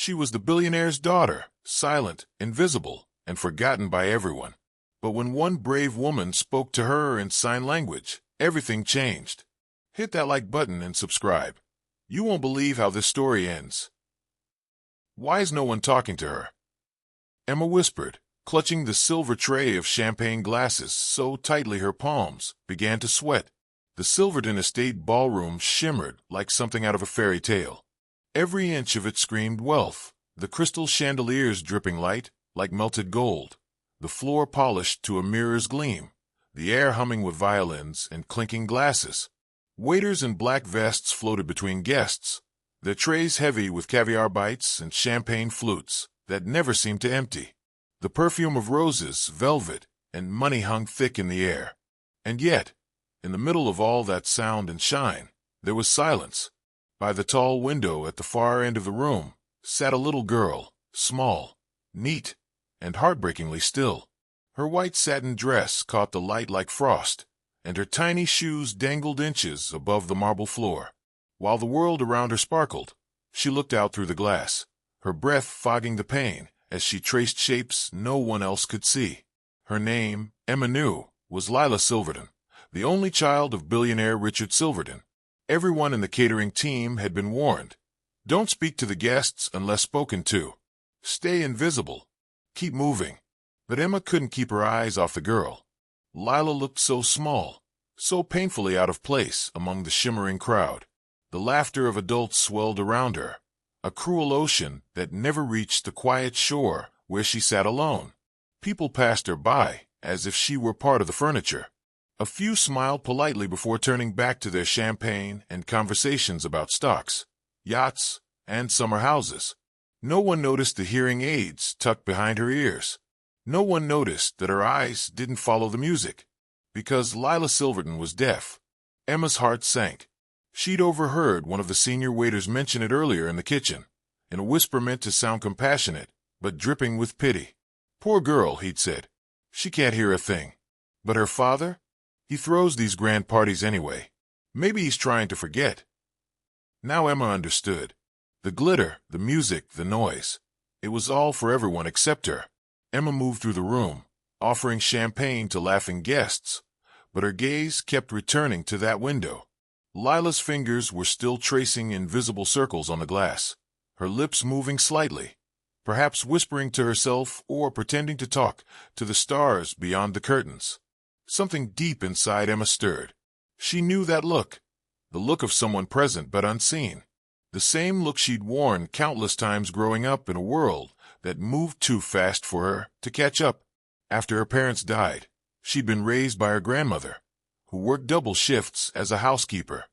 She was the billionaire's daughter, silent, invisible, and forgotten by everyone. But when one brave woman spoke to her in sign language, everything changed. Hit that like button and subscribe. You won't believe how this story ends. Why is no one talking to her? Emma whispered, clutching the silver tray of champagne glasses so tightly her palms began to sweat. The Silverton Estate ballroom shimmered like something out of a fairy tale. Every inch of it screamed wealth, the crystal chandeliers dripping light like melted gold, the floor polished to a mirror's gleam, the air humming with violins and clinking glasses. Waiters in black vests floated between guests, their trays heavy with caviar bites and champagne flutes that never seemed to empty. The perfume of roses, velvet, and money hung thick in the air. And yet, in the middle of all that sound and shine, there was silence. By the tall window at the far end of the room sat a little girl, small, neat, and heartbreakingly still. Her white satin dress caught the light like frost, and her tiny shoes dangled inches above the marble floor. While the world around her sparkled, she looked out through the glass, her breath fogging the pain as she traced shapes no one else could see. Her name, Emma knew, was Lila Silverton, the only child of billionaire Richard Silverton. Everyone in the catering team had been warned. Don't speak to the guests unless spoken to. Stay invisible. Keep moving. But Emma couldn't keep her eyes off the girl. Lila looked so small, so painfully out of place among the shimmering crowd. The laughter of adults swelled around her, a cruel ocean that never reached the quiet shore where she sat alone. People passed her by as if she were part of the furniture. A few smiled politely before turning back to their champagne and conversations about stocks, yachts, and summer houses. No one noticed the hearing aids tucked behind her ears. No one noticed that her eyes didn't follow the music. Because Lila Silverton was deaf, Emma's heart sank. She'd overheard one of the senior waiters mention it earlier in the kitchen, in a whisper meant to sound compassionate, but dripping with pity. Poor girl, he'd said. She can't hear a thing. But her father? He throws these grand parties anyway. Maybe he's trying to forget. Now Emma understood. The glitter, the music, the noise. It was all for everyone except her. Emma moved through the room, offering champagne to laughing guests, but her gaze kept returning to that window. Lila's fingers were still tracing invisible circles on the glass, her lips moving slightly, perhaps whispering to herself or pretending to talk to the stars beyond the curtains. Something deep inside Emma stirred. She knew that look, the look of someone present but unseen, the same look she'd worn countless times growing up in a world that moved too fast for her to catch up. After her parents died, she'd been raised by her grandmother, who worked double shifts as a housekeeper.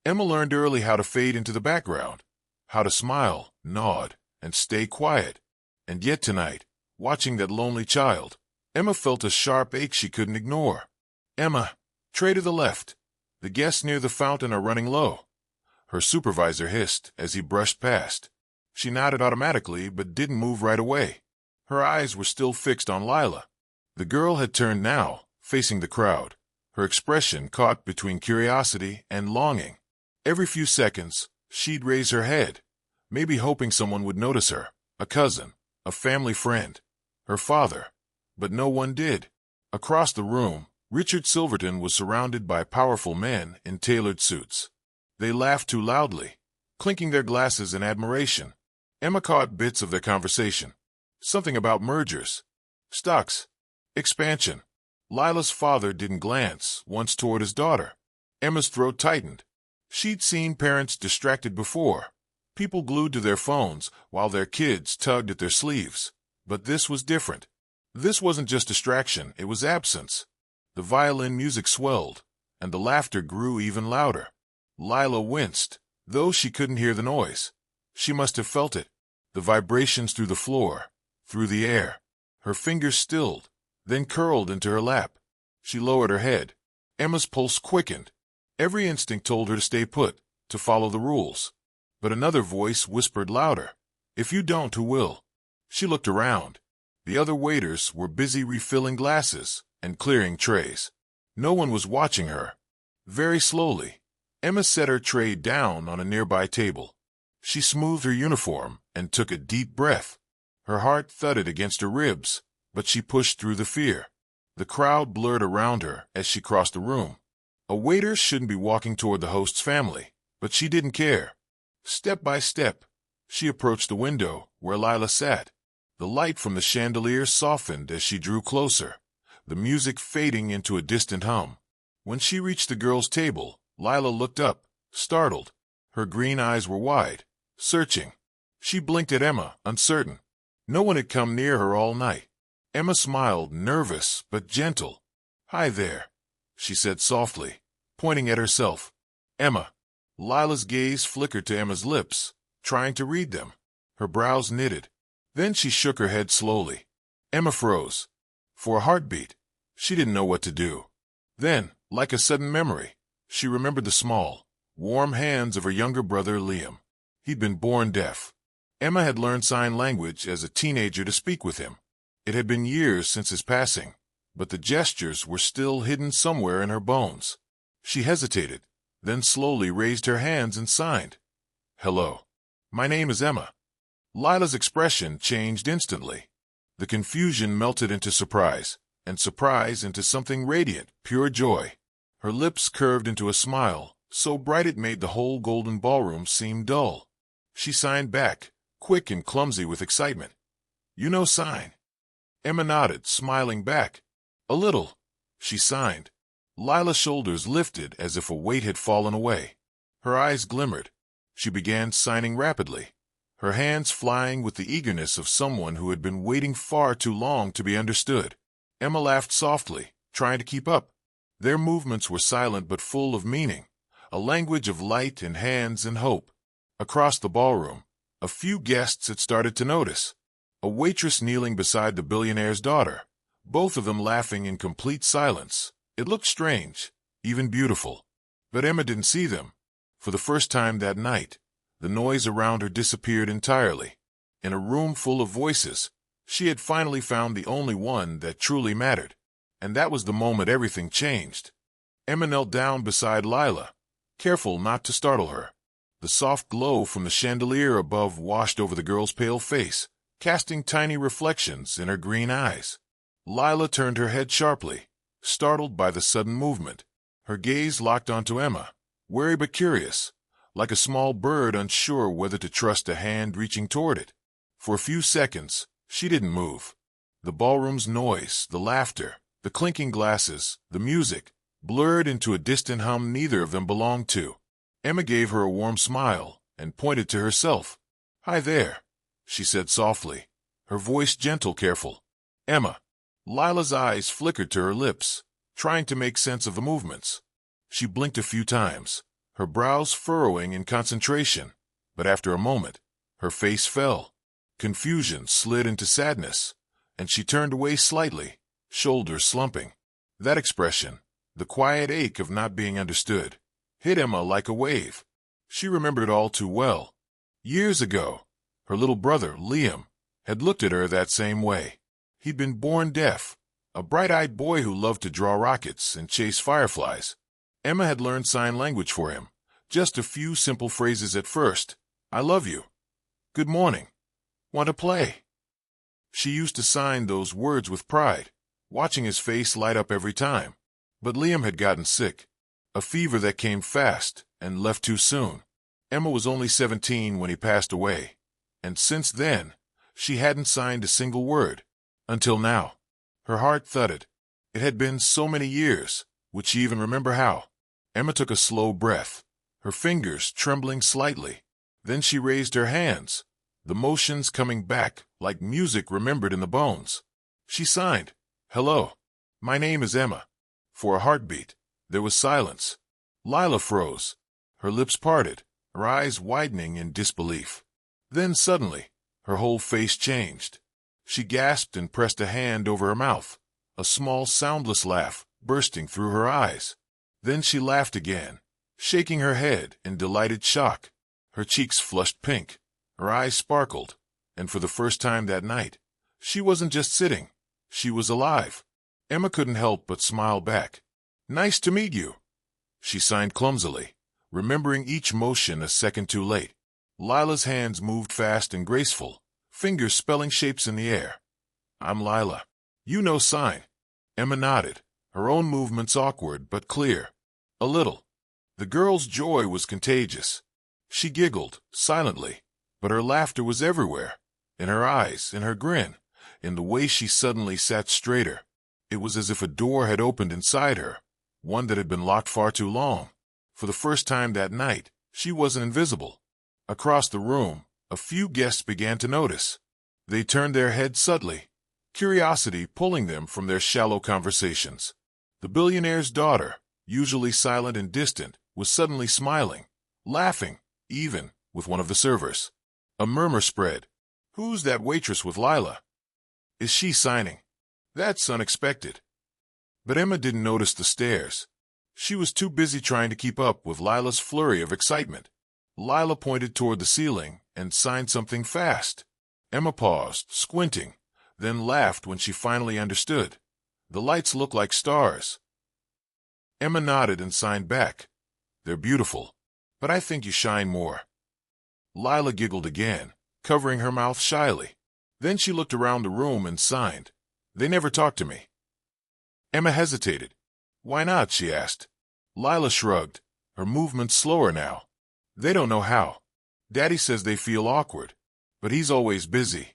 Emma learned early how to fade into the background, how to smile, nod, and stay quiet. And yet tonight, watching that lonely child, Emma felt a sharp ache she couldn't ignore. Emma, tray to the left. The guests near the fountain are running low, her supervisor hissed as he brushed past. She nodded automatically but didn't move right away. Her eyes were still fixed on Lila. The girl had turned now, facing the crowd, her expression caught between curiosity and longing. Every few seconds, she'd raise her head, maybe hoping someone would notice her, a cousin, a family friend, her father. But no one did. Across the room, Richard Silverton was surrounded by powerful men in tailored suits. They laughed too loudly, clinking their glasses in admiration. Emma caught bits of their conversation. Something about mergers, stocks, expansion. Lila's father didn't glance once toward his daughter. Emma's throat tightened. She'd seen parents distracted before, people glued to their phones while their kids tugged at their sleeves. But this was different. This wasn't just distraction, it was absence. The violin music swelled, and the laughter grew even louder. Lila winced, though she couldn't hear the noise. She must have felt it, the vibrations through the floor, through the air. Her fingers stilled, then curled into her lap. She lowered her head. Emma's pulse quickened. Every instinct told her to stay put, to follow the rules. But another voice whispered louder, "If you don't, who will?" She looked around. The other waiters were busy refilling glasses and clearing trays. No one was watching her. Very slowly, Emma set her tray down on a nearby table. She smoothed her uniform and took a deep breath. Her heart thudded against her ribs, but she pushed through the fear. The crowd blurred around her as she crossed the room. A waiter shouldn't be walking toward the host's family, but she didn't care. Step by step, she approached the window where Lila sat. The light from the chandelier softened as she drew closer, the music fading into a distant hum. When she reached the girl's table, Lila looked up, startled. Her green eyes were wide, searching. She blinked at Emma, uncertain. No one had come near her all night. Emma smiled, nervous but gentle. "Hi there," she said softly, pointing at herself. "Emma." Lila's gaze flickered to Emma's lips, trying to read them. Her brows knitted. Then she shook her head slowly. Emma froze. For a heartbeat, she didn't know what to do. Then, like a sudden memory, she remembered the small, warm hands of her younger brother Liam. He'd been born deaf. Emma had learned sign language as a teenager to speak with him. It had been years since his passing, but the gestures were still hidden somewhere in her bones. She hesitated, then slowly raised her hands and signed. "Hello. My name is Emma." Lila's expression changed instantly. The confusion melted into surprise, and surprise into something radiant, pure joy. Her lips curved into a smile, so bright it made the whole golden ballroom seem dull. She signed back, quick and clumsy with excitement. "You know sign." Emma nodded, smiling back. "A little," she signed. Lila's shoulders lifted as if a weight had fallen away. Her eyes glimmered. She began signing rapidly, her hands flying with the eagerness of someone who had been waiting far too long to be understood. Emma laughed softly, trying to keep up. Their movements were silent but full of meaning, a language of light and hands and hope. Across the ballroom, a few guests had started to notice. A waitress kneeling beside the billionaire's daughter, both of them laughing in complete silence. It looked strange, even beautiful. But Emma didn't see them. For the first time that night, the noise around her disappeared entirely. In a room full of voices, she had finally found the only one that truly mattered. And that was the moment everything changed. Emma knelt down beside Lila, careful not to startle her. The soft glow from the chandelier above washed over the girl's pale face, casting tiny reflections in her green eyes. Lila turned her head sharply, startled by the sudden movement. Her gaze locked onto Emma, wary but curious, like a small bird unsure whether to trust a hand reaching toward it. For a few seconds, she didn't move. The ballroom's noise, the laughter, the clinking glasses, the music, blurred into a distant hum neither of them belonged to. Emma gave her a warm smile and pointed to herself. "Hi there," she said softly, her voice gentle, careful. "Emma." Lila's eyes flickered to her lips, trying to make sense of the movements. She blinked a few times, her brows furrowing in concentration, but after a moment, her face fell. Confusion slid into sadness, and she turned away slightly, shoulders slumping. That expression, the quiet ache of not being understood, hit Emma like a wave. She remembered it all too well. Years ago, her little brother, Liam, had looked at her that same way. He'd been born deaf, a bright-eyed boy who loved to draw rockets and chase fireflies. Emma had learned sign language for him, just a few simple phrases at first. "I love you." "Good morning." "Want to play?" She used to sign those words with pride, watching his face light up every time. But Liam had gotten sick, a fever that came fast and left too soon. Emma was only 17 when he passed away, and since then, she hadn't signed a single word. Until now. Her heart thudded. It had been so many years. Would she even remember how? Emma took a slow breath, her fingers trembling slightly. Then she raised her hands, the motions coming back like music remembered in the bones. She signed, "Hello. My name is Emma." For a heartbeat, there was silence. Lila froze, her lips parted, her eyes widening in disbelief. Then suddenly, her whole face changed. She gasped and pressed a hand over her mouth, a small soundless laugh bursting through her eyes. Then she laughed again, shaking her head in delighted shock. Her cheeks flushed pink, her eyes sparkled, and for the first time that night, she wasn't just sitting, she was alive. Emma couldn't help but smile back. "Nice to meet you," she signed clumsily, remembering each motion a second too late. Lila's hands moved fast and graceful, fingers spelling shapes in the air. I'm Lila. You know sign. Emma nodded, her own movements awkward but clear. A little. The girl's joy was contagious. She giggled, silently, but her laughter was everywhere. In her eyes, in her grin, in the way she suddenly sat straighter. It was as if a door had opened inside her, one that had been locked far too long. For the first time that night, she wasn't invisible. Across the room, a few guests began to notice. They turned their heads subtly, curiosity pulling them from their shallow conversations. The billionaire's daughter, usually silent and distant, was suddenly smiling, laughing, even with one of the servers. A murmur spread. Who's that waitress with Lila? Is she signing? That's unexpected. But Emma didn't notice the stares. She was too busy trying to keep up with Lila's flurry of excitement. Lila pointed toward the ceiling and signed something fast. Emma paused, squinting, then laughed when she finally understood. The lights look like stars. Emma nodded and signed back. They're beautiful, but I think you shine more. Lila giggled again, covering her mouth shyly. Then she looked around the room and signed. They never talked to me. Emma hesitated. Why not? She asked. Lila shrugged, her movements slower now. They don't know how. Daddy says they feel awkward, but he's always busy.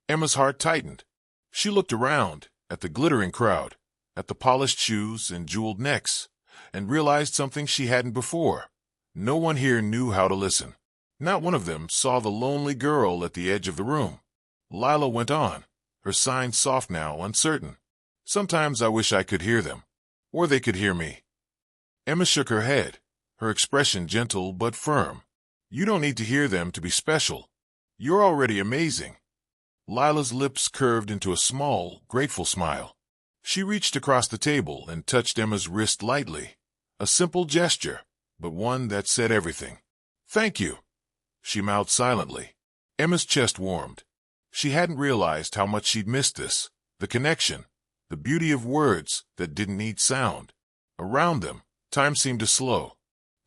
Emma's heart tightened. She looked around, at the glittering crowd, at the polished shoes and jeweled necks, and realized something she hadn't before. No one here knew how to listen. Not one of them saw the lonely girl at the edge of the room. Lila went on, her sign soft now, uncertain. Sometimes I wish I could hear them, or they could hear me. Emma shook her head, her expression gentle but firm. You don't need to hear them to be special. You're already amazing. Lila's lips curved into a small, grateful smile. She reached across the table and touched Emma's wrist lightly. A simple gesture, but one that said everything. Thank you, she mouthed silently. Emma's chest warmed. She hadn't realized how much she'd missed this, the connection, the beauty of words that didn't need sound. Around them, time seemed to slow.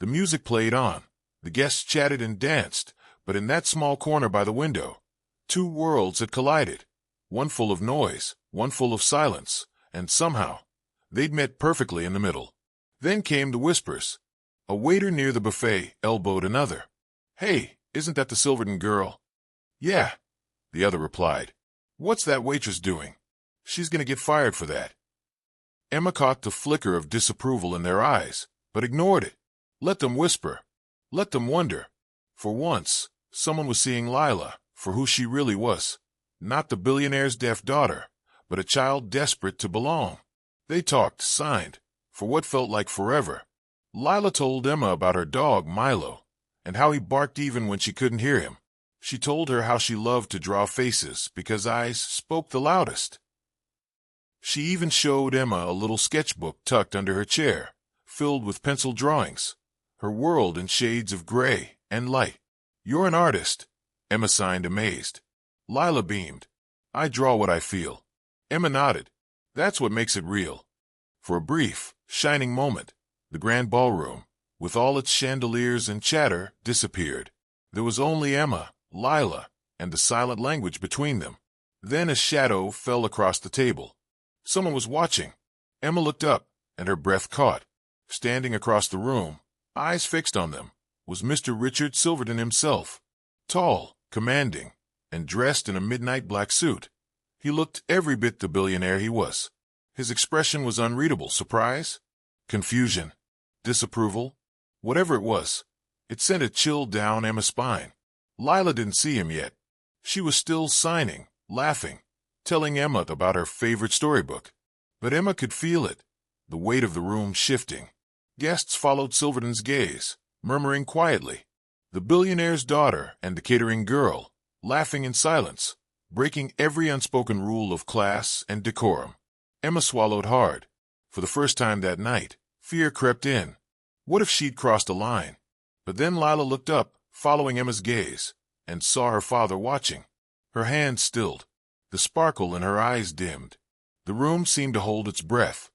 The music played on. The guests chatted and danced, but in that small corner by the window, two worlds had collided, one full of noise, one full of silence, and somehow, they'd met perfectly in the middle. Then came the whispers. A waiter near the buffet elbowed another. Hey, isn't that the Silverton girl? Yeah, the other replied. What's that waitress doing? She's gonna get fired for that. Emma caught the flicker of disapproval in their eyes, but ignored it. Let them whisper. Let them wonder. For once, someone was seeing Lila for who she really was. Not the billionaire's deaf daughter, but a child desperate to belong. They talked, signed, for what felt like forever. Lila told Emma about her dog, Milo, and how he barked even when she couldn't hear him. She told her how she loved to draw faces because eyes spoke the loudest. She even showed Emma a little sketchbook tucked under her chair, filled with pencil drawings, her world in shades of gray and light. You're an artist, Emma signed, amazed. Lila beamed. I draw what I feel. Emma nodded. That's what makes it real. For a brief, shining moment, the grand ballroom, with all its chandeliers and chatter, disappeared. There was only Emma, Lila, and the silent language between them. Then a shadow fell across the table. Someone was watching. Emma looked up, and her breath caught. Standing across the room, eyes fixed on them, was Mr. Richard Silverton himself. Tall, commanding, and dressed in a midnight black suit. He looked every bit the billionaire he was. His expression was unreadable. Surprise? Confusion? Disapproval? Whatever it was, it sent a chill down Emma's spine. Lila didn't see him yet. She was still signing, laughing, telling Emma about her favorite storybook. But Emma could feel it, the weight of the room shifting. Guests followed Silverton's gaze, murmuring quietly. The billionaire's daughter and the catering girl, laughing in silence, breaking every unspoken rule of class and decorum. Emma swallowed hard. For the first time that night, fear crept in. What if she'd crossed a line? But then Lila looked up, following Emma's gaze, and saw her father watching. Her hands stilled. The sparkle in her eyes dimmed. The room seemed to hold its breath.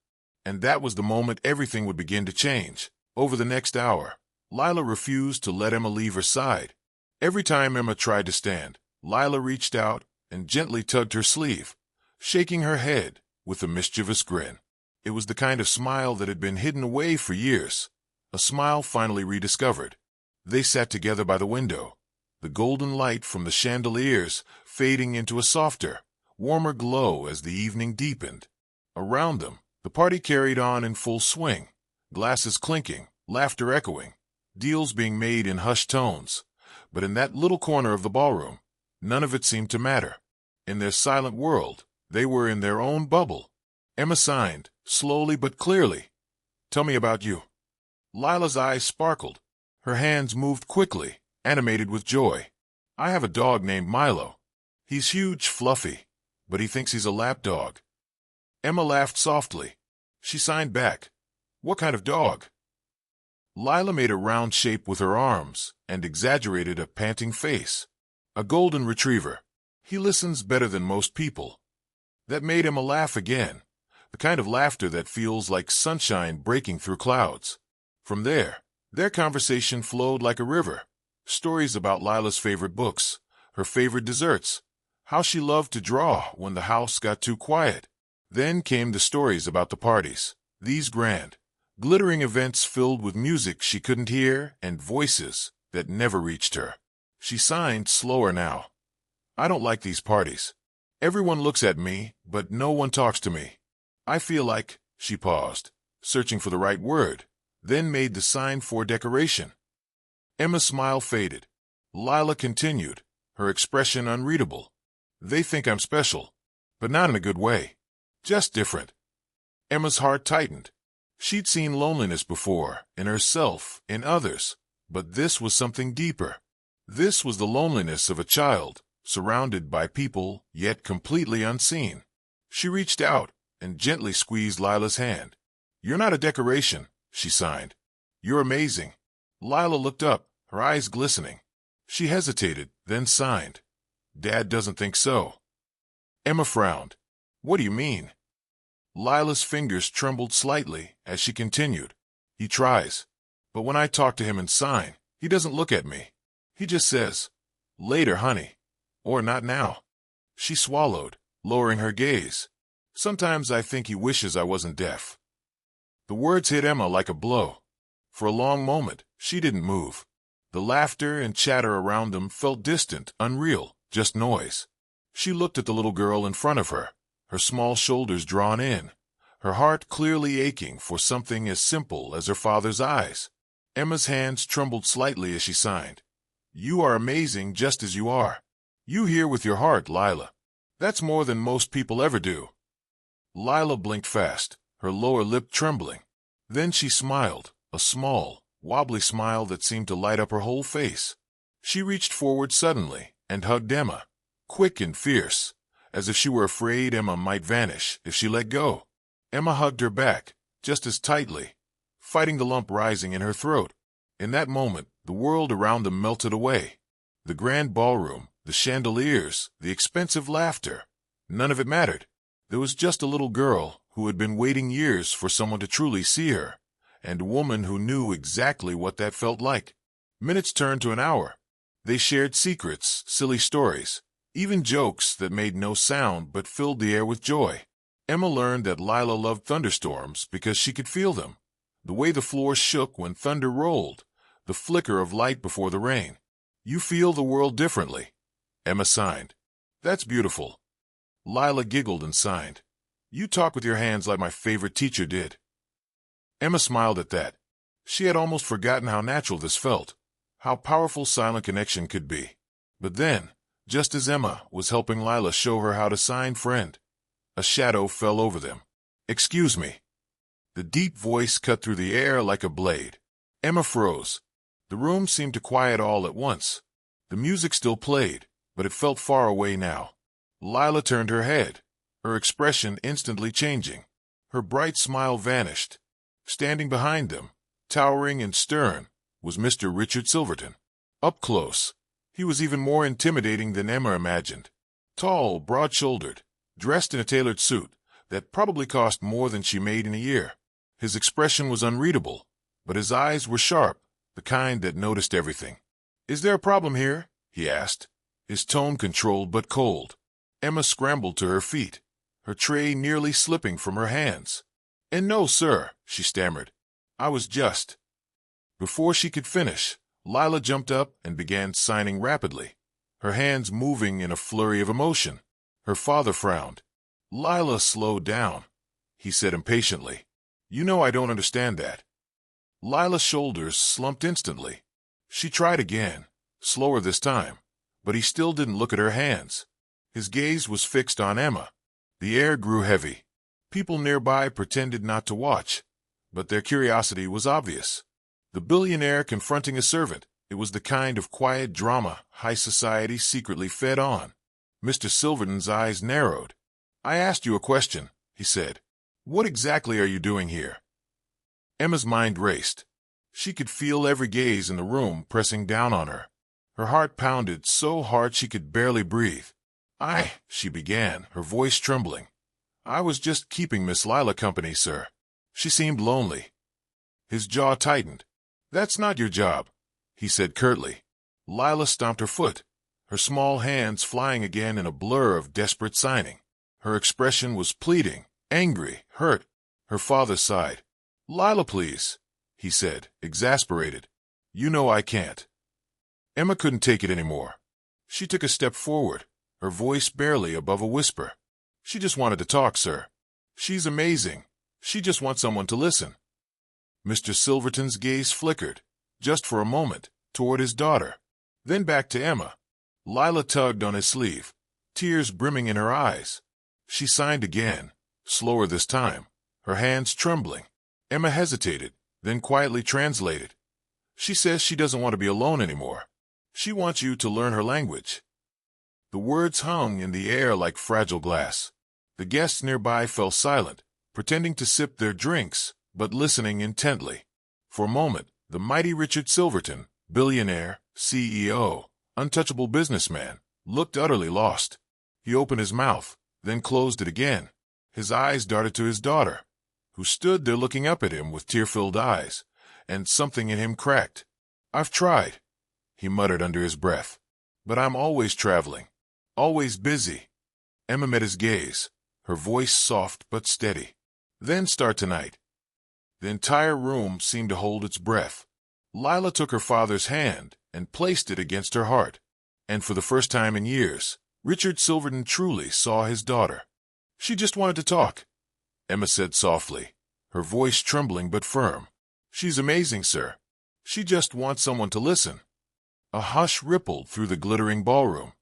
And that was the moment everything would begin to change. Over the next hour, Lila refused to let Emma leave her side. Every time Emma tried to stand, Lila reached out and gently tugged her sleeve, shaking her head with a mischievous grin. It was the kind of smile that had been hidden away for years, a smile finally rediscovered. They sat together by the window, the golden light from the chandeliers fading into a softer, warmer glow as the evening deepened. Around them, the party carried on in full swing, glasses clinking, laughter echoing, deals being made in hushed tones. But in that little corner of the ballroom, none of it seemed to matter. In their silent world, they were in their own bubble. Emma signed, slowly but clearly. "Tell me about you." Lila's eyes sparkled. Her hands moved quickly, animated with joy. "I have a dog named Milo. He's huge, fluffy, but he thinks he's a lap dog." Emma laughed softly. She signed back, "What kind of dog?" Lila made a round shape with her arms and exaggerated a panting face. "A golden retriever. He listens better than most people." That made Emma laugh again, the kind of laughter that feels like sunshine breaking through clouds. From there, their conversation flowed like a river. Stories about Lila's favorite books, her favorite desserts, how she loved to draw when the house got too quiet. Then came the stories about the parties, these grand, glittering events filled with music she couldn't hear and voices that never reached her. She signed slower now. "I don't like these parties. Everyone looks at me, but no one talks to me. I feel like—" She paused, searching for the right word, then made the sign for decoration. Emma's smile faded. Lila continued, her expression unreadable. "They think I'm special, but not in a good way. Just different." Emma's heart tightened. She'd seen loneliness before, in herself, in others, but this was something deeper. This was the loneliness of a child, surrounded by people, yet completely unseen. She reached out and gently squeezed Lila's hand. "You're not a decoration," she signed. "You're amazing." Lila looked up, her eyes glistening. She hesitated, then signed. "Dad doesn't think so." Emma frowned. "What do you mean?" Lila's fingers trembled slightly as she continued. "He tries, but when I talk to him and sign, he doesn't look at me. He just says, 'Later, honey,' or 'not now.'" She swallowed, lowering her gaze. "Sometimes I think he wishes I wasn't deaf." The words hit Emma like a blow. For a long moment, she didn't move. The laughter and chatter around them felt distant, unreal, just noise. She looked at the little girl in front of her, her small shoulders drawn in, her heart clearly aching for something as simple as her father's eyes. Emma's hands trembled slightly as she signed. "You are amazing just as you are. You hear with your heart, Lila. That's more than most people ever do." Lila blinked fast, her lower lip trembling. Then she smiled, a small, wobbly smile that seemed to light up her whole face. She reached forward suddenly and hugged Emma, quick and fierce, as if she were afraid Emma might vanish if she let go. Emma hugged her back, just as tightly, fighting the lump rising in her throat. In that moment, the world around them melted away. The grand ballroom, the chandeliers, the expensive laughter. None of it mattered. There was just a little girl who had been waiting years for someone to truly see her, and a woman who knew exactly what that felt like. Minutes turned to an hour. They shared secrets, silly stories, even jokes that made no sound but filled the air with joy. Emma learned that Lila loved thunderstorms because she could feel them. The way the floor shook when thunder rolled, the flicker of light before the rain. "You feel the world differently," Emma signed. "That's beautiful." Lila giggled and signed. "You talk with your hands like my favorite teacher did." Emma smiled at that. She had almost forgotten how natural this felt, how powerful silent connection could be. But then, just as Emma was helping Lila show her how to sign friend, a shadow fell over them. "Excuse me." The deep voice cut through the air like a blade. Emma froze. The room seemed to quiet all at once. The music still played, but it felt far away now. Lila turned her head, her expression instantly changing. Her bright smile vanished. Standing behind them, towering and stern, was Mr. Richard Silverton. Up close, he was even more intimidating than Emma imagined. Tall, broad-shouldered, dressed in a tailored suit that probably cost more than she made in a year. His expression was unreadable, but his eyes were sharp, the kind that noticed everything. "Is there a problem here?" he asked, his tone controlled but cold. Emma scrambled to her feet, her tray nearly slipping from her hands. "And no, sir," she stammered. "I was just—" Before she could finish, Lila jumped up and began signing rapidly, her hands moving in a flurry of emotion. Her father frowned. "Lila, slow down," he said impatiently. "You know I don't understand that." Lila's shoulders slumped instantly. She tried again, slower this time, but he still didn't look at her hands. His gaze was fixed on Emma. The air grew heavy. People nearby pretended not to watch, but their curiosity was obvious. The billionaire confronting a servant, it was the kind of quiet drama high society secretly fed on. Mr. Silverton's eyes narrowed. "I asked you a question," he said. "What exactly are you doing here?" Emma's mind raced. She could feel every gaze in the room pressing down on her. Her heart pounded so hard she could barely breathe. She began, her voice trembling. "I was just keeping Miss Lila company, sir. She seemed lonely." His jaw tightened. "That's not your job," he said curtly. Lila stomped her foot, her small hands flying again in a blur of desperate signing. Her expression was pleading, angry, hurt. Her father sighed. "Lila, please," he said, exasperated. "You know I can't." Emma couldn't take it anymore. She took a step forward, her voice barely above a whisper. "She just wanted to talk, sir. She's amazing. She just wants someone to listen." Mr. Silverton's gaze flickered, just for a moment, toward his daughter, then back to Emma. Lila tugged on his sleeve, tears brimming in her eyes. She signed again, slower this time, her hands trembling. Emma hesitated, then quietly translated. "She says she doesn't want to be alone anymore. She wants you to learn her language." The words hung in the air like fragile glass. The guests nearby fell silent, pretending to sip their drinks, but listening intently. For a moment, the mighty Richard Silverton, billionaire, CEO, untouchable businessman, looked utterly lost. He opened his mouth, then closed it again. His eyes darted to his daughter, who stood there looking up at him with tear-filled eyes, and something in him cracked. "I've tried," he muttered under his breath, "but I'm always traveling, always busy." Emma met his gaze, her voice soft but steady. "Then start tonight." The entire room seemed to hold its breath. Lila took her father's hand and placed it against her heart, and for the first time in years, Richard Silverton truly saw his daughter. "She just wanted to talk," Emma said softly, her voice trembling but firm. "She's amazing, sir. She just wants someone to listen." A hush rippled through the glittering ballroom.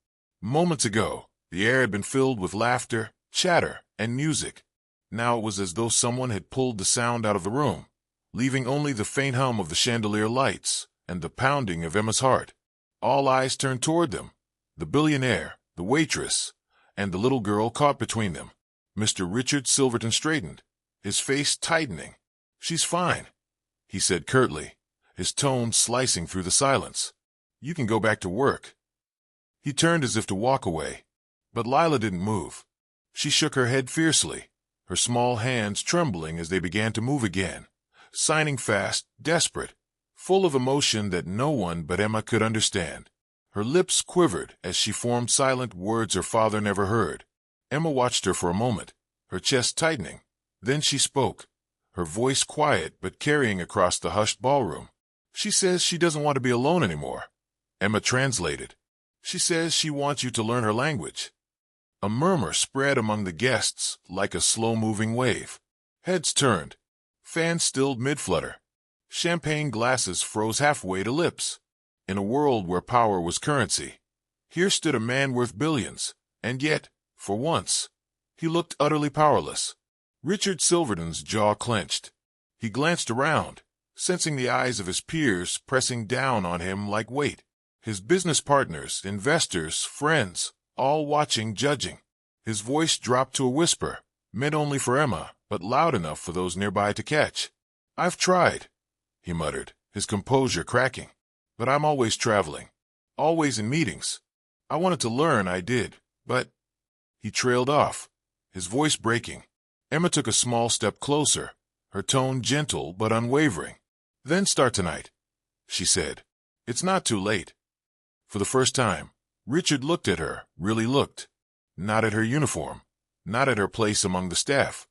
Moments ago, the air had been filled with laughter, chatter, and music. Now it was as though someone had pulled the sound out of the room, leaving only the faint hum of the chandelier lights and the pounding of Emma's heart. All eyes turned toward them, the billionaire, the waitress, and the little girl caught between them. Mr. Richard Silverton straightened, his face tightening. "She's fine," he said curtly, his tone slicing through the silence. "You can go back to work." He turned as if to walk away, but Lila didn't move. She shook her head fiercely, her small hands trembling as they began to move again, signing fast, desperate, full of emotion that no one but Emma could understand. Her lips quivered as she formed silent words her father never heard. Emma watched her for a moment, her chest tightening. Then she spoke, her voice quiet but carrying across the hushed ballroom. "She says she doesn't want to be alone anymore." Emma translated. "She says she wants you to learn her language." A murmur spread among the guests like a slow-moving wave. Heads turned. Fans stilled mid-flutter. Champagne glasses froze halfway to lips. In a world where power was currency, here stood a man worth billions, and yet, for once, he looked utterly powerless. Richard Silverton's jaw clenched. He glanced around, sensing the eyes of his peers pressing down on him like weight. His business partners, investors, friends, all watching, judging. His voice dropped to a whisper, meant only for Emma, but loud enough for those nearby to catch. "I've tried," he muttered, his composure cracking. "But I'm always traveling, always in meetings. I wanted to learn, I did, but—" He trailed off, his voice breaking. Emma took a small step closer, her tone gentle but unwavering. "Then start tonight," she said. "It's not too late." For the first time, Richard looked at her, really looked. Not at her uniform, not at her place among the staff,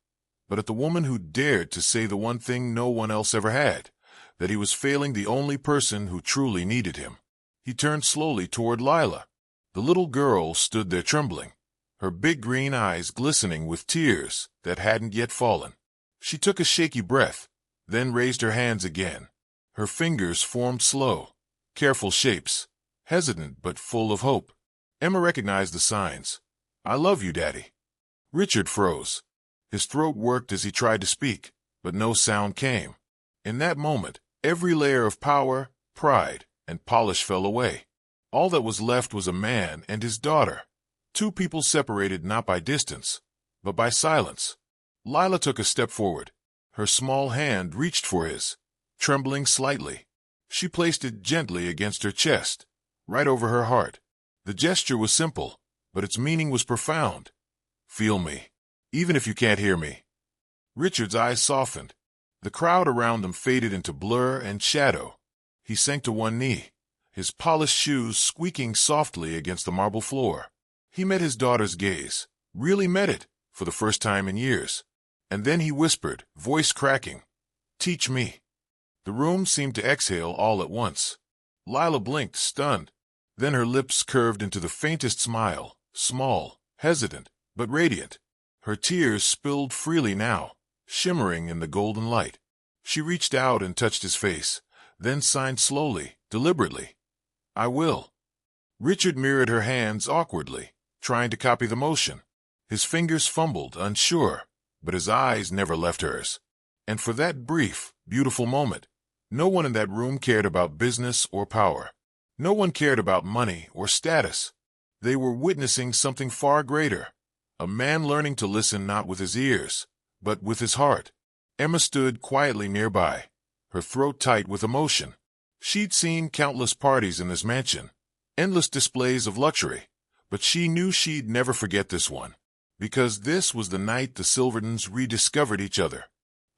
but at the woman who dared to say the one thing no one else ever had, that he was failing the only person who truly needed him. He turned slowly toward Lila. The little girl stood there trembling, her big green eyes glistening with tears that hadn't yet fallen. She took a shaky breath, then raised her hands again. Her fingers formed slow, careful shapes, hesitant but full of hope. Emma recognized the signs. "I love you, Daddy." Richard froze. His throat worked as he tried to speak, but no sound came. In that moment, every layer of power, pride, and polish fell away. All that was left was a man and his daughter. Two people separated not by distance, but by silence. Lila took a step forward. Her small hand reached for his, trembling slightly. She placed it gently against her chest, right over her heart. The gesture was simple, but its meaning was profound. "Feel me, even if you can't hear me." Richard's eyes softened. The crowd around them faded into blur and shadow. He sank to one knee, his polished shoes squeaking softly against the marble floor. He met his daughter's gaze, really met it, for the first time in years. And then he whispered, voice cracking, "Teach me." The room seemed to exhale all at once. Lila blinked, stunned. Then her lips curved into the faintest smile, small, hesitant, but radiant. Her tears spilled freely now, shimmering in the golden light. She reached out and touched his face, then signed slowly, deliberately, "I will." Richard mirrored her hands awkwardly, trying to copy the motion. His fingers fumbled, unsure, but his eyes never left hers. And for that brief, beautiful moment, no one in that room cared about business or power. No one cared about money or status. They were witnessing something far greater. A man learning to listen not with his ears, but with his heart. Emma stood quietly nearby, her throat tight with emotion. She'd seen countless parties in this mansion, endless displays of luxury, but she knew she'd never forget this one, because this was the night the Silvertons rediscovered each other.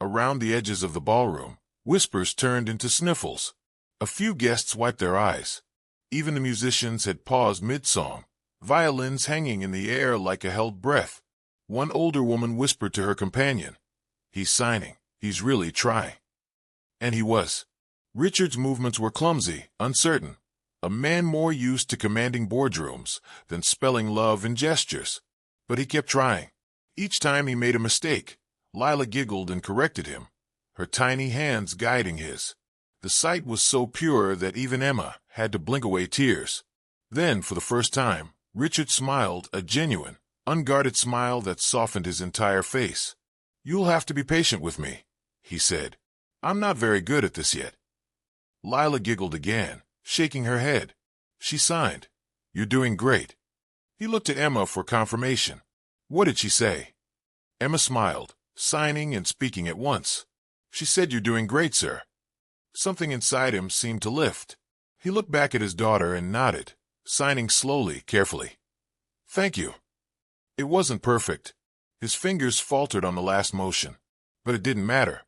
Around the edges of the ballroom, whispers turned into sniffles. A few guests wiped their eyes. Even the musicians had paused mid-song, violins hanging in the air like a held breath. One older woman whispered to her companion, "He's signing. He's really trying." And he was. Richard's movements were clumsy, uncertain, a man more used to commanding boardrooms than spelling love in gestures. But he kept trying. Each time he made a mistake, Lila giggled and corrected him, her tiny hands guiding his. The sight was so pure that even Emma had to blink away tears. Then, for the first time, Richard smiled, a genuine, unguarded smile that softened his entire face. "You'll have to be patient with me," he said. "I'm not very good at this yet." Lila giggled again, shaking her head. She signed, "You're doing great." He looked at Emma for confirmation. "What did she say?" Emma smiled, signing and speaking at once. "She said you're doing great, sir." Something inside him seemed to lift. He looked back at his daughter and nodded, signing slowly, carefully. "Thank you." It wasn't perfect. His fingers faltered on the last motion, but it didn't matter.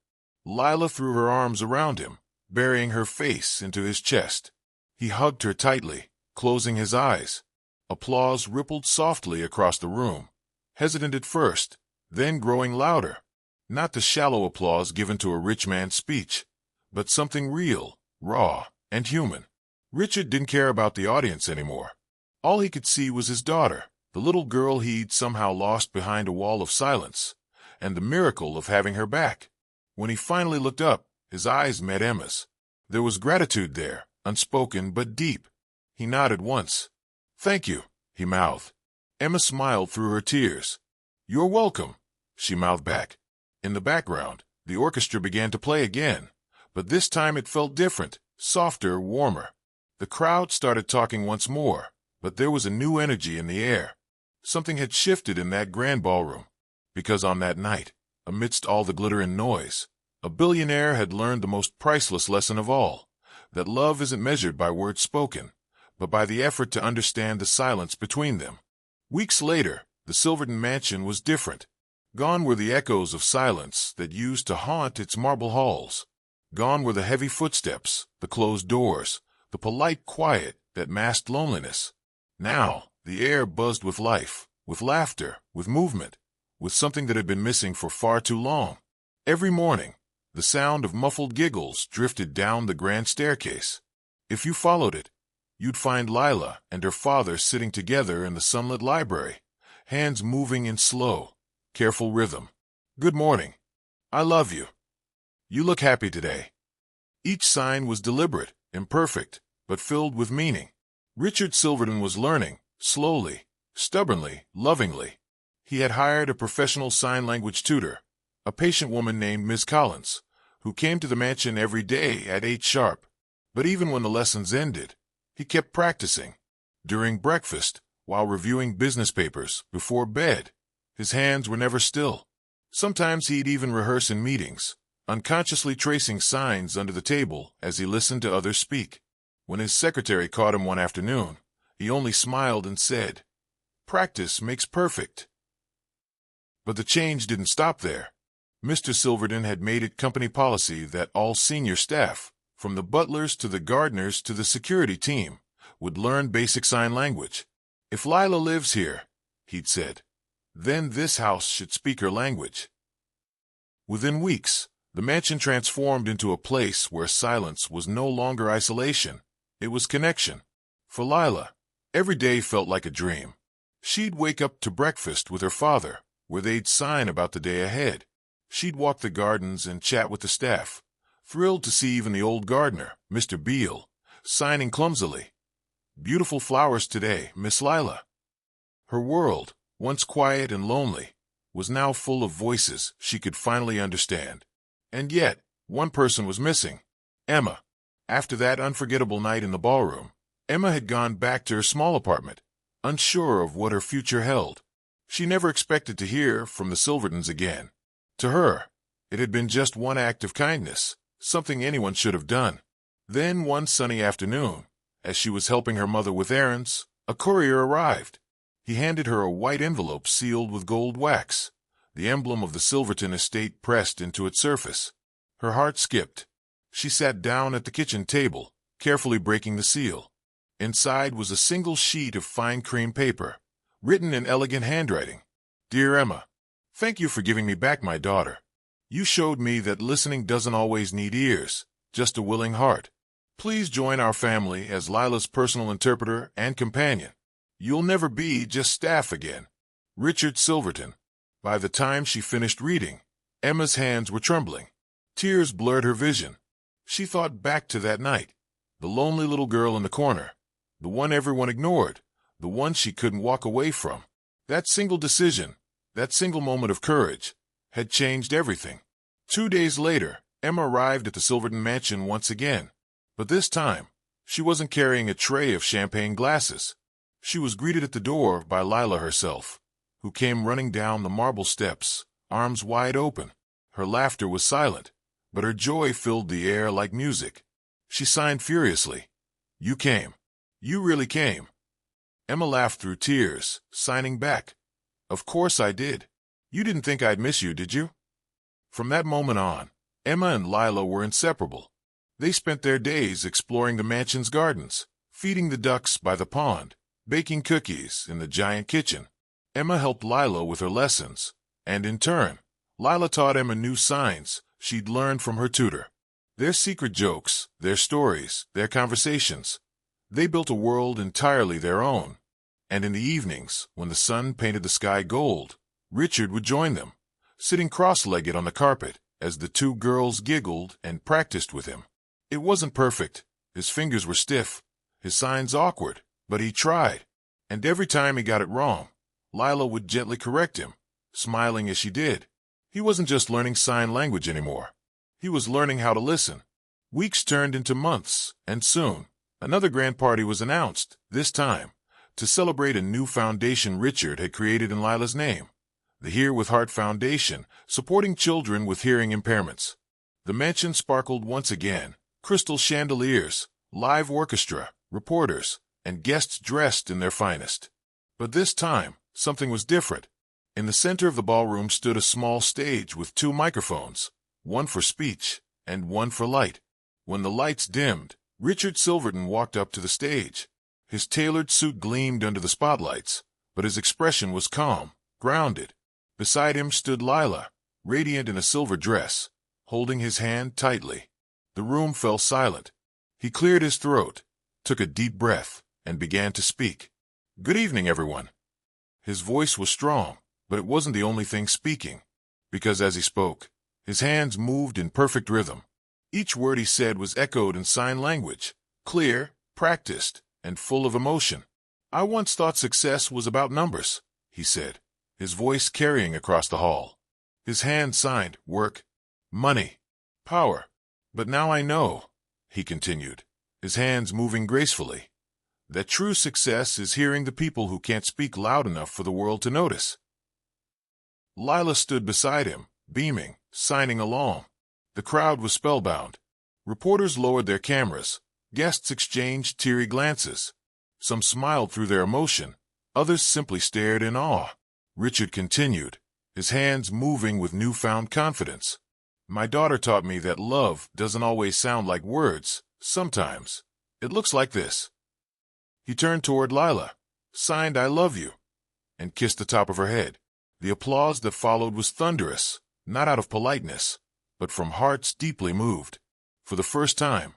Lila threw her arms around him, burying her face into his chest. He hugged her tightly, closing his eyes. Applause rippled softly across the room, hesitant at first, then growing louder. Not the shallow applause given to a rich man's speech, but something real, raw, and human. Richard didn't care about the audience anymore. All he could see was his daughter, the little girl he'd somehow lost behind a wall of silence, and the miracle of having her back. When he finally looked up, his eyes met Emma's. There was gratitude there, unspoken but deep. He nodded once. "Thank you," he mouthed. Emma smiled through her tears. "You're welcome," she mouthed back. In the background, the orchestra began to play again, but this time it felt different, softer, warmer. The crowd started talking once more, but there was a new energy in the air. Something had shifted in that grand ballroom, because on that night, amidst all the glitter and noise, a billionaire had learned the most priceless lesson of all, that love isn't measured by words spoken, but by the effort to understand the silence between them. Weeks later, the Silverton mansion was different. Gone were the echoes of silence that used to haunt its marble halls. Gone were the heavy footsteps, the closed doors, the polite quiet that masked loneliness. Now, the air buzzed with life, with laughter, with movement, with something that had been missing for far too long. Every morning, the sound of muffled giggles drifted down the grand staircase. If you followed it, you'd find Lila and her father sitting together in the sunlit library, hands moving in slow, careful rhythm. "Good morning. I love you. You look happy today." Each sign was deliberate, imperfect, but filled with meaning. Richard Silverton was learning, slowly, stubbornly, lovingly. He had hired a professional sign language tutor, a patient woman named Miss Collins, who came to the mansion every day at 8 sharp. But even when the lessons ended, he kept practicing. During breakfast, while reviewing business papers, before bed, his hands were never still. Sometimes he'd even rehearse in meetings, unconsciously tracing signs under the table as he listened to others speak. When his secretary caught him one afternoon, he only smiled and said, "Practice makes perfect." But the change didn't stop there. Mr. Silverton had made it company policy that all senior staff, from the butlers to the gardeners to the security team, would learn basic sign language. "If Lila lives here," he'd said, "then this house should speak her language." Within weeks, the mansion transformed into a place where silence was no longer isolation. It was connection. For Lila, every day felt like a dream. She'd wake up to breakfast with her father, where they'd sign about the day ahead. She'd walk the gardens and chat with the staff, thrilled to see even the old gardener, Mr. Beale, signing clumsily, "Beautiful flowers today, Miss Lila." Her world, once quiet and lonely, was now full of voices she could finally understand. And yet, one person was missing: Emma. After that unforgettable night in the ballroom, Emma had gone back to her small apartment, unsure of what her future held. She never expected to hear from the Silvertons again. To her, it had been just one act of kindness, something anyone should have done. Then one sunny afternoon, as she was helping her mother with errands, a courier arrived. He handed her a white envelope sealed with gold wax, the emblem of the Silverton estate pressed into its surface. Her heart skipped. She sat down at the kitchen table, carefully breaking the seal. Inside was a single sheet of fine cream paper, written in elegant handwriting. "Dear Emma, thank you for giving me back my daughter. You showed me that listening doesn't always need ears, just a willing heart. Please join our family as Lila's personal interpreter and companion. You'll never be just staff again. Richard Silverton." By the time she finished reading, Emma's hands were trembling. Tears blurred her vision. She thought back to that night, the lonely little girl in the corner, the one everyone ignored, the one she couldn't walk away from. That single decision, that single moment of courage, had changed everything. 2 days later, Emma arrived at the Silverton mansion once again. But this time, she wasn't carrying a tray of champagne glasses. She was greeted at the door by Lila herself, who came running down the marble steps, arms wide open. Her laughter was silent, but her joy filled the air like music. She signed furiously, "You came. You really came." Emma laughed through tears, signing back, "Of course I did. You didn't think I'd miss you, did you?" From that moment on, Emma and Lila were inseparable. They spent their days exploring the mansion's gardens, feeding the ducks by the pond, baking cookies in the giant kitchen. Emma helped Lila with her lessons, and in turn, Lila taught Emma new signs she'd learned from her tutor. Their secret jokes, their stories, their conversations, they built a world entirely their own. And in the evenings, when the sun painted the sky gold, Richard would join them, sitting cross-legged on the carpet as the two girls giggled and practiced with him. It wasn't perfect. His fingers were stiff, his signs awkward, but he tried. And every time he got it wrong, Lila would gently correct him, smiling as she did. He wasn't just learning sign language anymore. He was learning how to listen. Weeks turned into months, and soon, another grand party was announced, this time, to celebrate a new foundation Richard had created in Lila's name, the Hear with Heart Foundation, supporting children with hearing impairments. The mansion sparkled once again, crystal chandeliers, live orchestra, reporters, and guests dressed in their finest. But this time, something was different. In the center of the ballroom stood a small stage with 2 microphones, one for speech and one for light. When the lights dimmed, Richard Silverton walked up to the stage. His tailored suit gleamed under the spotlights, but his expression was calm, grounded. Beside him stood Lila, radiant in a silver dress, holding his hand tightly. The room fell silent. He cleared his throat, took a deep breath, and began to speak. "Good evening, everyone." His voice was strong, but it wasn't the only thing speaking, because as he spoke, his hands moved in perfect rhythm. Each word he said was echoed in sign language, clear, practiced, and full of emotion. "I once thought success was about numbers," he said, his voice carrying across the hall. His hand signed work, money, power. "But now I know," he continued, his hands moving gracefully, "that true success is hearing the people who can't speak loud enough for the world to notice." Lila stood beside him, beaming, signing along. The crowd was spellbound. Reporters lowered their cameras. Guests exchanged teary glances. Some smiled through their emotion. Others simply stared in awe. Richard continued, his hands moving with newfound confidence. "My daughter taught me that love doesn't always sound like words. Sometimes it looks like this." He turned toward Lila, signed "I love you," and kissed the top of her head. The applause that followed was thunderous, not out of politeness, but from hearts deeply moved. For the first time,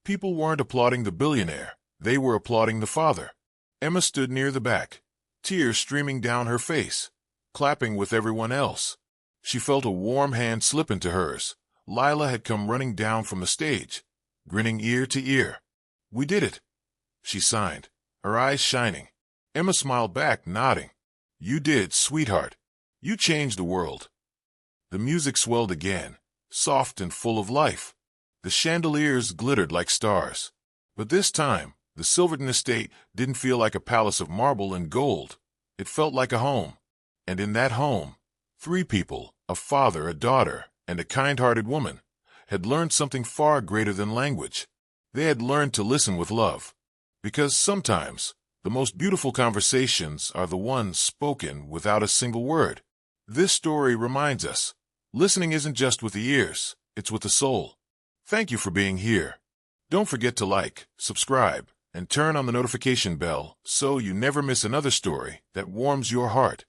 people weren't applauding the billionaire, they were applauding the father. Emma stood near the back, tears streaming down her face, clapping with everyone else. She felt a warm hand slip into hers. Lila had come running down from the stage, grinning ear to ear. "We did it," she signed, her eyes shining. Emma smiled back, nodding. "You did, sweetheart. You changed the world." The music swelled again, soft and full of life. The chandeliers glittered like stars. But this time, the Silverton estate didn't feel like a palace of marble and gold. It felt like a home. And in that home, 3 people, a father, a daughter, and a kind-hearted woman, had learned something far greater than language. They had learned to listen with love. Because sometimes, the most beautiful conversations are the ones spoken without a single word. This story reminds us, listening isn't just with the ears, it's with the soul. Thank you for being here. Don't forget to like, subscribe, and turn on the notification bell so you never miss another story that warms your heart.